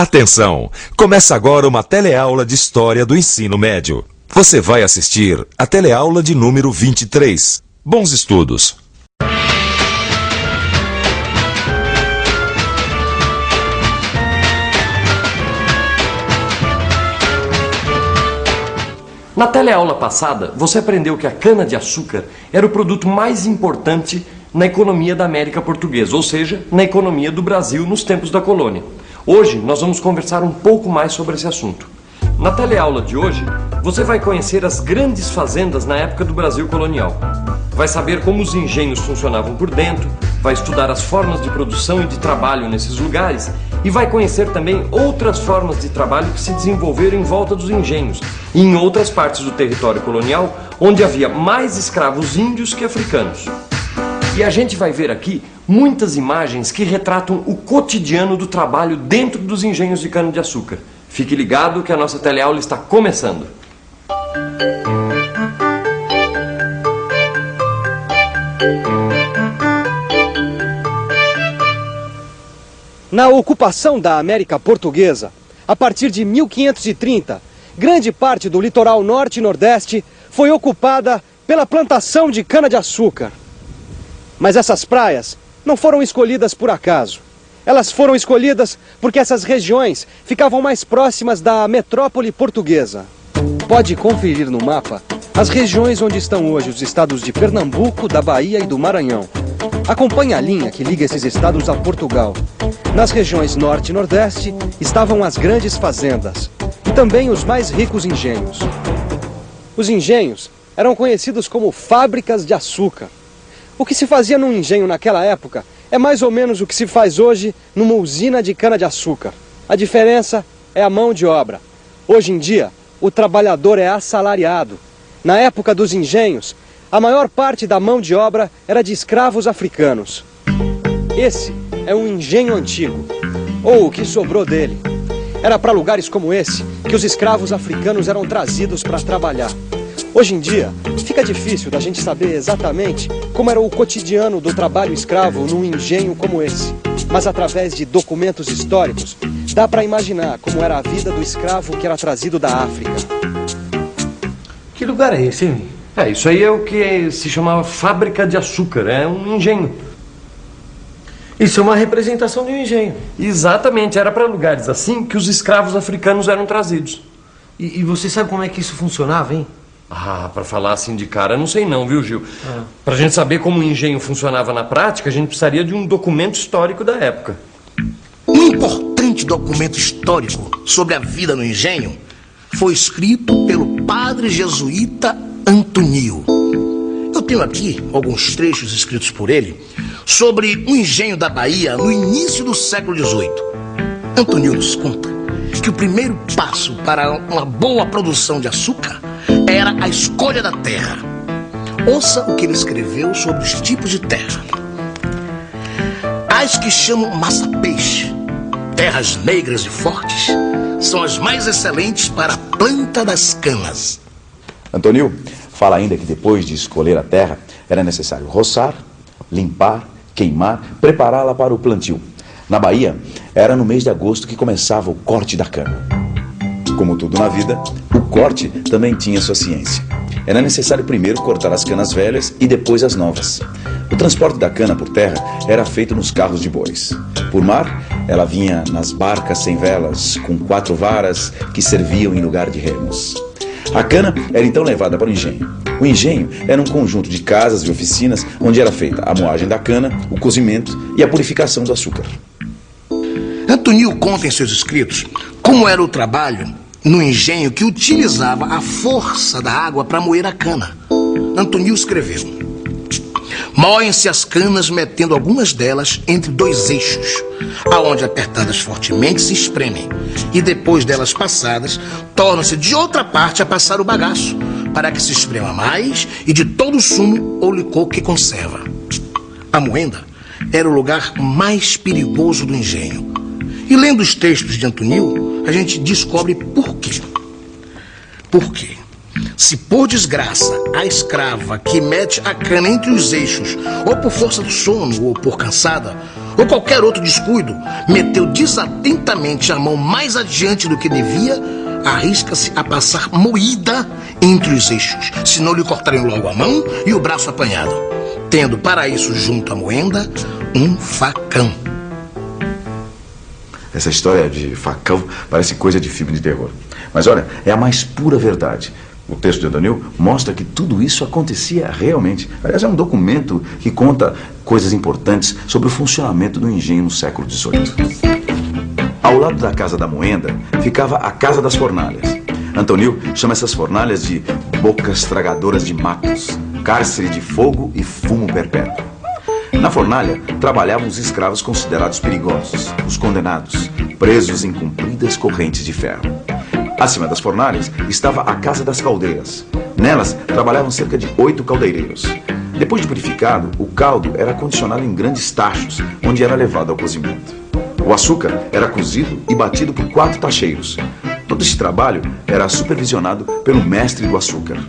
Atenção! Começa agora uma teleaula de História do Ensino Médio. Você vai assistir a teleaula de número 23. Bons estudos! Na teleaula passada, você aprendeu que a cana-de-açúcar era o produto mais importante na economia da América Portuguesa, ou seja, na economia do Brasil nos tempos da colônia. Hoje, nós vamos conversar um pouco mais sobre esse assunto. Na teleaula de hoje, você vai conhecer as grandes fazendas na época do Brasil colonial. Vai saber como os engenhos funcionavam por dentro, vai estudar as formas de produção e de trabalho nesses lugares e vai conhecer também outras formas de trabalho que se desenvolveram em volta dos engenhos e em outras partes do território colonial onde havia mais escravos índios que africanos. E a gente vai ver aqui muitas imagens que retratam o cotidiano do trabalho dentro dos engenhos de cana-de-açúcar. Fique ligado que a nossa teleaula está começando. Na ocupação da América Portuguesa, a partir de 1530, grande parte do litoral norte e nordeste foi ocupada pela plantação de cana-de-açúcar. Mas essas praias não foram escolhidas por acaso. Elas foram escolhidas porque essas regiões ficavam mais próximas da metrópole portuguesa. Pode conferir no mapa as regiões onde estão hoje os estados de Pernambuco, da Bahia e do Maranhão. Acompanhe a linha que liga esses estados a Portugal. Nas regiões norte e nordeste estavam as grandes fazendas e também os mais ricos engenhos. Os engenhos eram conhecidos como fábricas de açúcar. O que se fazia num engenho naquela época é mais ou menos o que se faz hoje numa usina de cana-de-açúcar. A diferença é a mão de obra. Hoje em dia, o trabalhador é assalariado. Na época dos engenhos, a maior parte da mão de obra era de escravos africanos. Esse é um engenho antigo, ou o que sobrou dele. Era para lugares como esse que os escravos africanos eram trazidos para trabalhar. Hoje em dia, fica difícil da gente saber exatamente como era o cotidiano do trabalho escravo num engenho como esse. Mas através de documentos históricos, dá para imaginar como era a vida do escravo que era trazido da África. Que lugar é esse, hein? Isso aí é o que se chamava fábrica de açúcar, é um engenho. Isso é uma representação de um engenho. Exatamente, era para lugares assim que os escravos africanos eram trazidos. E você sabe como é que isso funcionava, hein? Para falar assim de cara, não sei não, viu, Gil? Pra gente saber como o engenho funcionava na prática, a gente precisaria de um documento histórico da época. Um importante documento histórico sobre a vida no engenho foi escrito pelo padre jesuíta Antonio. Eu tenho aqui alguns trechos escritos por ele sobre o engenho da Bahia no início do século XVIII. Antonio nos conta que o primeiro passo para uma boa produção de açúcar era a escolha da terra. Ouça o que ele escreveu sobre os tipos de terra. As que chamam massa-peixe, terras negras e fortes, são as mais excelentes para a planta das canas. Antonio fala ainda que depois de escolher a terra, era necessário roçar, limpar, queimar, prepará-la para o plantio. Na Bahia, era no mês de agosto que começava o corte da cana. Como tudo na vida, o corte também tinha sua ciência. Era necessário primeiro cortar as canas velhas e depois as novas. O transporte da cana por terra era feito nos carros de bois. Por mar, ela vinha nas barcas sem velas, com 4 varas que serviam em lugar de remos. A cana era então levada para o engenho. O engenho era um conjunto de casas e oficinas onde era feita a moagem da cana, o cozimento e a purificação do açúcar. Antonio conta em seus escritos como era o trabalho no engenho que utilizava a força da água para moer a cana. Antonio escreveu: moem-se as canas metendo algumas delas entre 2 eixos, aonde apertadas fortemente se espremem, e depois delas passadas, tornam-se de outra parte a passar o bagaço, para que se esprema mais e de todo o sumo ou licor que conserva. A moenda era o lugar mais perigoso do engenho. E lendo os textos de Antonio, a gente descobre por quê. Por quê? Se por desgraça a escrava que mete a cana entre os eixos, ou por força do sono, ou por cansada, ou qualquer outro descuido, meteu desatentamente a mão mais adiante do que devia, arrisca-se a passar moída entre os eixos, se não lhe cortarem logo a mão e o braço apanhado, tendo para isso junto à moenda um facão. Essa história de facão parece coisa de filme de terror. Mas olha, é a mais pura verdade. O texto de Antônio mostra que tudo isso acontecia realmente. Aliás, é um documento que conta coisas importantes sobre o funcionamento do engenho no século XVIII. Ao lado da Casa da Moenda ficava a Casa das Fornalhas. Antônio chama essas fornalhas de bocas tragadoras de matos, cárcere de fogo e fumo perpétuo. Na fornalha trabalhavam os escravos considerados perigosos, os condenados, presos em compridas correntes de ferro. Acima das fornalhas estava a Casa das Caldeiras. Nelas trabalhavam cerca de 8 caldeireiros. Depois de purificado, o caldo era condicionado em grandes tachos, onde era levado ao cozimento. O açúcar era cozido e batido por 4 tacheiros. Todo esse trabalho era supervisionado pelo mestre do açúcar.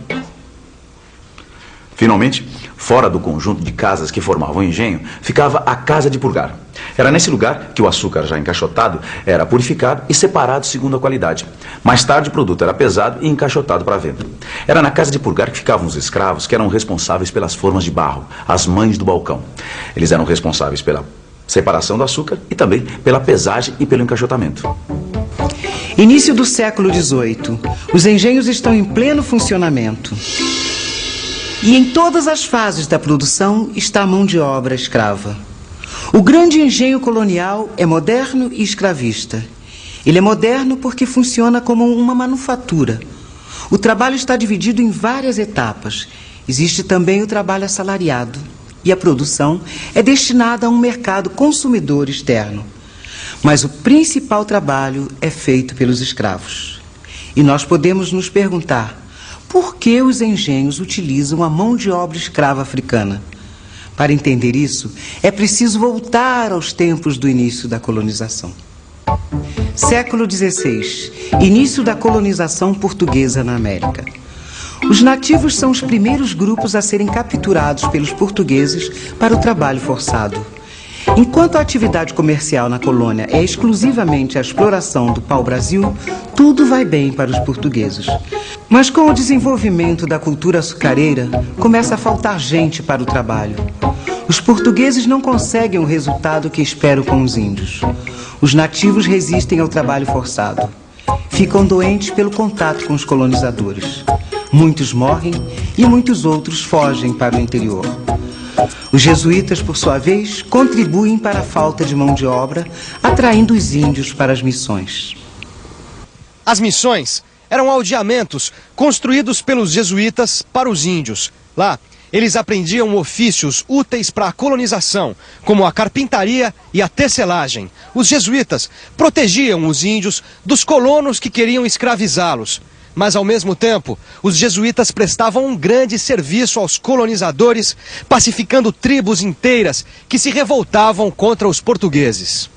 Finalmente, fora do conjunto de casas que formavam o engenho, ficava a Casa de Purgar. Era nesse lugar que o açúcar já encaixotado era purificado e separado segundo a qualidade. Mais tarde o produto era pesado e encaixotado para venda. Era na Casa de Purgar que ficavam os escravos que eram responsáveis pelas formas de barro, as mães do balcão. Eles eram responsáveis pela separação do açúcar e também pela pesagem e pelo encaixotamento. Início do século XVIII. Os engenhos estão em pleno funcionamento. E em todas as fases da produção está a mão de obra escrava. O grande engenho colonial é moderno e escravista. Ele é moderno porque funciona como uma manufatura. O trabalho está dividido em várias etapas. Existe também o trabalho assalariado. E a produção é destinada a um mercado consumidor externo. Mas o principal trabalho é feito pelos escravos. E nós podemos nos perguntar: por que os engenhos utilizam a mão de obra escrava africana? Para entender isso, é preciso voltar aos tempos do início da colonização. Século XVI, início da colonização portuguesa na América. Os nativos são os primeiros grupos a serem capturados pelos portugueses para o trabalho forçado. Enquanto a atividade comercial na colônia é exclusivamente a exploração do pau-brasil, tudo vai bem para os portugueses. Mas com o desenvolvimento da cultura açucareira, começa a faltar gente para o trabalho. Os portugueses não conseguem o resultado que esperam com os índios. Os nativos resistem ao trabalho forçado. Ficam doentes pelo contato com os colonizadores. Muitos morrem e muitos outros fogem para o interior. Os jesuítas, por sua vez, contribuem para a falta de mão de obra, atraindo os índios para as missões. As missões eram aldeamentos construídos pelos jesuítas para os índios. Lá, eles aprendiam ofícios úteis para a colonização, como a carpintaria e a tecelagem. Os jesuítas protegiam os índios dos colonos que queriam escravizá-los. Mas, ao mesmo tempo, os jesuítas prestavam um grande serviço aos colonizadores, pacificando tribos inteiras que se revoltavam contra os portugueses.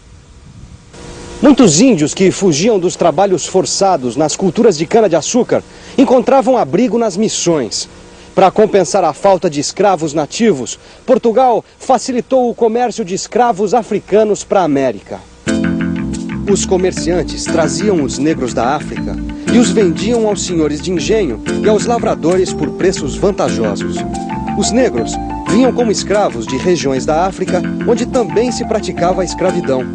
Muitos índios que fugiam dos trabalhos forçados nas culturas de cana-de-açúcar encontravam abrigo nas missões. Para compensar a falta de escravos nativos, Portugal facilitou o comércio de escravos africanos para a América. Os comerciantes traziam os negros da África e os vendiam aos senhores de engenho e aos lavradores por preços vantajosos. Os negros vinham como escravos de regiões da África, onde também se praticava a escravidão.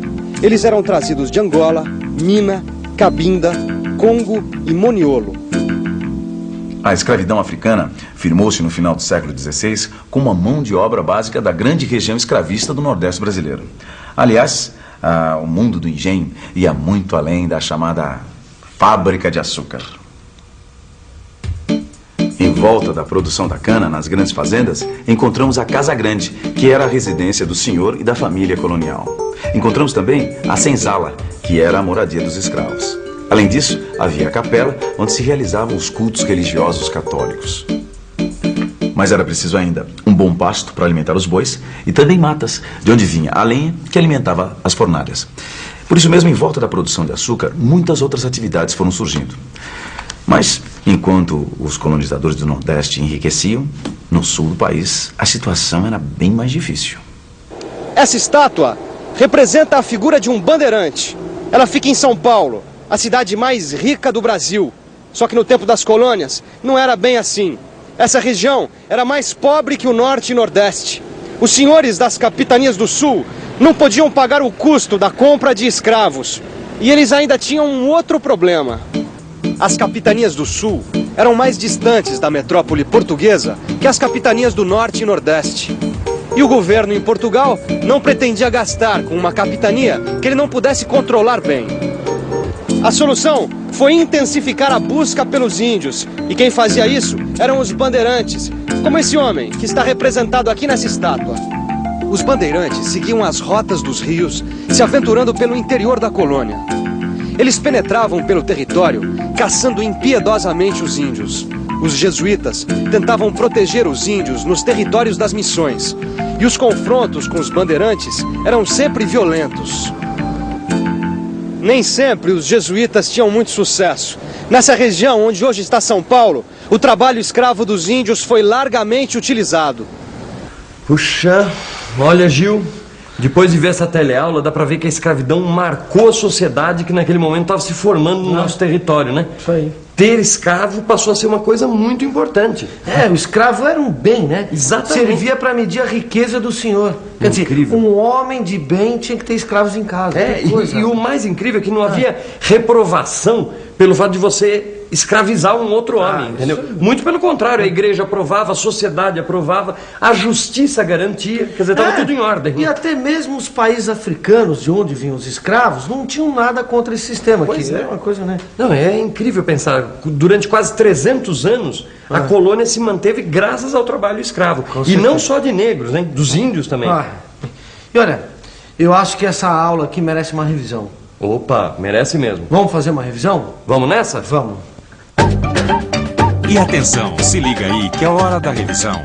Eles eram trazidos de Angola, Mina, Cabinda, Congo e Moniolo. A escravidão africana firmou-se no final do século XVI como a mão de obra básica da grande região escravista do Nordeste brasileiro. Aliás, o mundo do engenho ia muito além da chamada fábrica de açúcar. Em volta da produção da cana, nas grandes fazendas, encontramos a Casa Grande, que era a residência do senhor e da família colonial. Encontramos também a senzala, que era a moradia dos escravos. Além disso, havia a capela, onde se realizavam os cultos religiosos católicos. Mas era preciso ainda um bom pasto para alimentar os bois e também matas, de onde vinha a lenha que alimentava as fornalhas. Por isso mesmo, em volta da produção de açúcar, muitas outras atividades foram surgindo. Mas, enquanto os colonizadores do Nordeste enriqueciam, no sul do país, a situação era bem mais difícil. Essa estátua representa a figura de um bandeirante. Ela fica em São Paulo, a cidade mais rica do Brasil. Só que no tempo das colônias não era bem assim. Essa região era mais pobre que o Norte e Nordeste. Os senhores das capitanias do Sul não podiam pagar o custo da compra de escravos. E eles ainda tinham um outro problema. As capitanias do Sul eram mais distantes da metrópole portuguesa que as capitanias do Norte e Nordeste. E o governo em Portugal não pretendia gastar com uma capitania que ele não pudesse controlar bem. A solução foi intensificar a busca pelos índios. E quem fazia isso eram os bandeirantes, como esse homem que está representado aqui nessa estátua. Os bandeirantes seguiam as rotas dos rios, se aventurando pelo interior da colônia. Eles penetravam pelo território, caçando impiedosamente os índios. Os jesuítas tentavam proteger os índios nos territórios das missões. E os confrontos com os bandeirantes eram sempre violentos. Nem sempre os jesuítas tinham muito sucesso. Nessa região onde hoje está São Paulo, o trabalho escravo dos índios foi largamente utilizado. Puxa, olha, Gil, depois de ver essa teleaula, dá pra ver que a escravidão marcou a sociedade que naquele momento estava se formando no nosso território, né? Isso aí. Ter escravo passou a ser uma coisa muito importante. O escravo era um bem, né? Exatamente. Servia para medir a riqueza do senhor. Quer dizer, um homem de bem tinha que ter escravos em casa. E o mais incrível é que não havia reprovação pelo fato de você escravizar um outro homem, entendeu? Muito pelo contrário, a igreja aprovava, a sociedade aprovava, a justiça garantia, quer dizer, estava tudo em ordem. E até mesmo os países africanos, de onde vinham os escravos, não tinham nada contra esse sistema. Pois é uma coisa, né? Não, é incrível pensar, durante quase 300 anos, a colônia se manteve graças ao trabalho escravo. E não só de negros, né? Dos índios também. E olha, eu acho que essa aula aqui merece uma revisão. Opa, merece mesmo. Vamos fazer uma revisão? Vamos nessa? Vamos. E atenção, se liga aí que é hora da revisão.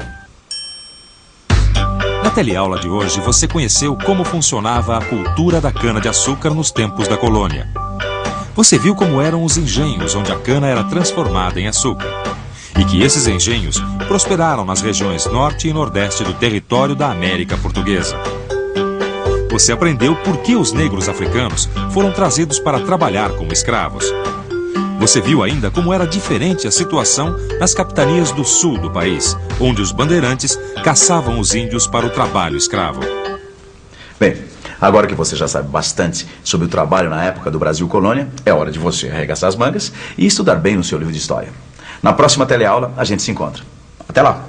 Na teleaula de hoje você conheceu como funcionava a cultura da cana-de-açúcar nos tempos da colônia. Você viu como eram os engenhos onde a cana era transformada em açúcar. E que esses engenhos prosperaram nas regiões norte e nordeste do território da América Portuguesa. Você aprendeu por que os negros africanos foram trazidos para trabalhar como escravos. Você viu ainda como era diferente a situação nas capitanias do sul do país, onde os bandeirantes caçavam os índios para o trabalho escravo. Bem, agora que você já sabe bastante sobre o trabalho na época do Brasil colônia, é hora de você arregaçar as mangas e estudar bem no seu livro de história. Na próxima teleaula, a gente se encontra. Até lá!